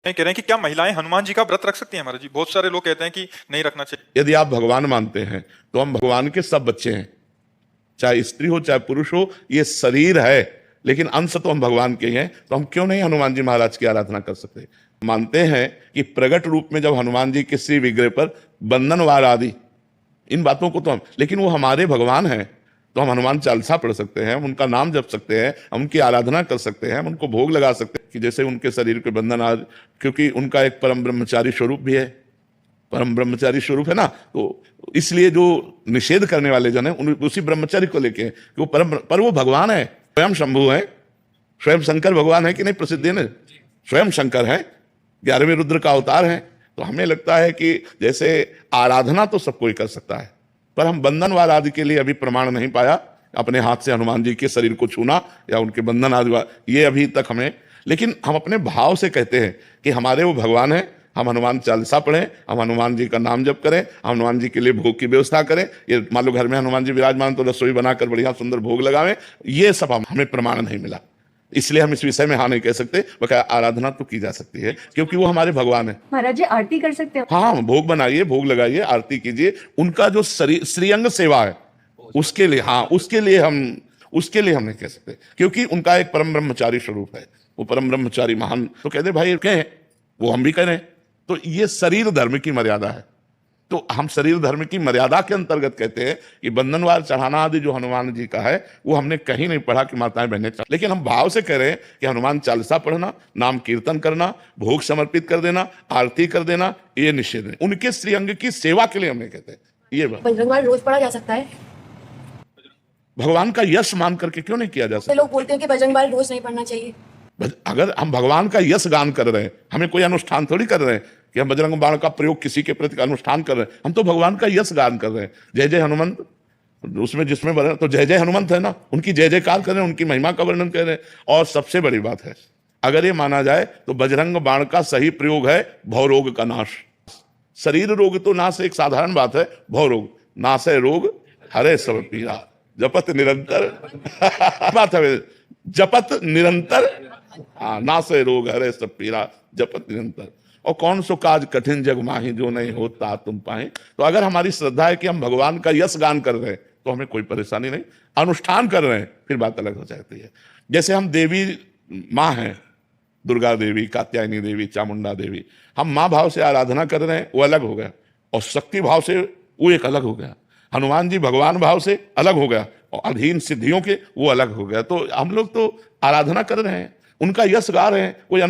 कह रहे हैं कि क्या महिलाएं हनुमान जी का व्रत रख सकती हैं? महाराज जी, बहुत सारे लोग कहते हैं कि नहीं रखना चाहिए। यदि आप भगवान मानते हैं तो हम भगवान के सब बच्चे हैं, चाहे स्त्री हो चाहे पुरुष हो, ये शरीर है लेकिन अंश तो हम भगवान के ही हैं, तो हम क्यों नहीं हनुमान जी महाराज की आराधना कर सकते? मानते हैं कि प्रगट रूप में जब हनुमान जी के श्री विग्रह पर बंधन वार आदि इन बातों को तो हम, लेकिन वो हमारे भगवान हैं, तो हम हनुमान चालीसा पढ़ सकते हैं, हम उनका नाम जप सकते हैं, हम उनकी आराधना कर सकते हैं, हम उनको भोग लगा सकते हैं कि जैसे उनके शरीर के बंधन आज, क्योंकि उनका एक परम ब्रह्मचारी स्वरूप भी है, परम ब्रह्मचारी स्वरूप है ना, तो इसलिए जो निषेध करने वाले जन है उसी ब्रह्मचारी को लेके हैं कि वो पर वो भगवान है, स्वयं शंभु है, स्वयं शंकर भगवान है कि नहीं, प्रसिद्ध है ना, स्वयं शंकर है, 11वें रुद्र का अवतार है। तो हमें लगता है कि जैसे आराधना तो सब कोई कर सकता है, पर हम बंधन वार आदि के लिए अभी प्रमाण नहीं पाया, अपने हाथ से हनुमान जी के शरीर को छूना या उनके बंधन आदि, ये अभी तक हमें, लेकिन हम अपने भाव से कहते हैं कि हमारे वो भगवान है, हम हनुमान चालीसा पढ़ें, हम हनुमान जी का नाम जप करें, हम हनुमान जी के लिए भोग की व्यवस्था करें, ये मान लो घर में हनुमान जी विराजमान तो रसोई बनाकर बढ़िया सुंदर भोग लगावें, ये सब हमें प्रमाण नहीं मिला, इसलिए हम इस विषय में हाँ नहीं कह सकते। बकाया आराधना तो की जा सकती है क्योंकि वो हमारे भगवान है। महाराज जी आरती कर सकते हो? हाँ, भोग बनाइए, भोग लगाइए, आरती कीजिए, उनका जो श्रीअंग सेवा है उसके लिए, हाँ उसके लिए हम नहीं कह सकते, क्योंकि उनका एक परम ब्रह्मचारी स्वरूप है, वो परम ब्रह्मचारी महान, तो कहते भाई कहें वो हम भी करें, तो ये शरीर धर्म की मर्यादा है, तो हम शरीर धर्म की मर्यादा के अंतर्गत कहते हैं कि बंधनवार चढ़ाना आदि जो हनुमान जी का है वो हमने कहीं नहीं पढ़ा कि माताएं बहनें, लेकिन हम भाव से कह रहे हैं कि हनुमान चालीसा पढ़ना, नाम कीर्तन करना, भोग समर्पित कर देना, आरती कर देना, ये निषेध है, उनके श्रीअंग की सेवा के लिए हमने कहते हैं। ये बजरंगबाण रोज पढ़ा जा सकता है? भगवान का यश मान करके क्यों नहीं किया जा सकता? लोग बोलते हैं कि बजरंगबाण रोज नहीं पढ़ना चाहिए। अगर हम भगवान का यश गान कर रहे हैं, हमें कोई अनुष्ठान थोड़ी कर रहे हैं कि हम बजरंग बाण का प्रयोग किसी के प्रति अनुष्ठान कर रहे हैं, हम तो भगवान का यश गान कर रहे हैं। जय जय हनुमंत, उसमें जिसमें वर्णन तो जय जय हनुमंत है ना, उनकी जय जयकार कर रहे हैं, उनकी महिमा का वर्णन कर रहे हैं। और सबसे बड़ी बात है, अगर ये माना जाए तो बजरंग बाण का सही प्रयोग है भवरोग का नाश। शरीर रोग तो नाश एक साधारण बात है, भवरोग नाश है रोग हरे सब पीरा जपत निरंतर बात है, जपत निरंतर, हाँ नासे रोग हरे सब पीरा जपत निरंतर। और कौन सो काज कठिन जग माही जो नहीं होता तुम पाए। तो अगर हमारी श्रद्धा है कि हम भगवान का यश गान कर रहे हैं तो हमें कोई परेशानी नहीं, अनुष्ठान कर रहे हैं फिर बात अलग हो जाती है। जैसे हम देवी माँ हैं, दुर्गा देवी, कात्यायनी देवी, चामुंडा देवी, हम माँ भाव से आराधना कर रहे हैं, वो अलग हो गया, और शक्ति भाव से वो एक अलग हो गया, हनुमान जी भगवान भाव से अलग हो गया, और अधीन सिद्धियों के वो अलग हो गया। तो हम लोग तो आराधना कर रहे हैं, उनका यश गा रहे हैं, कोई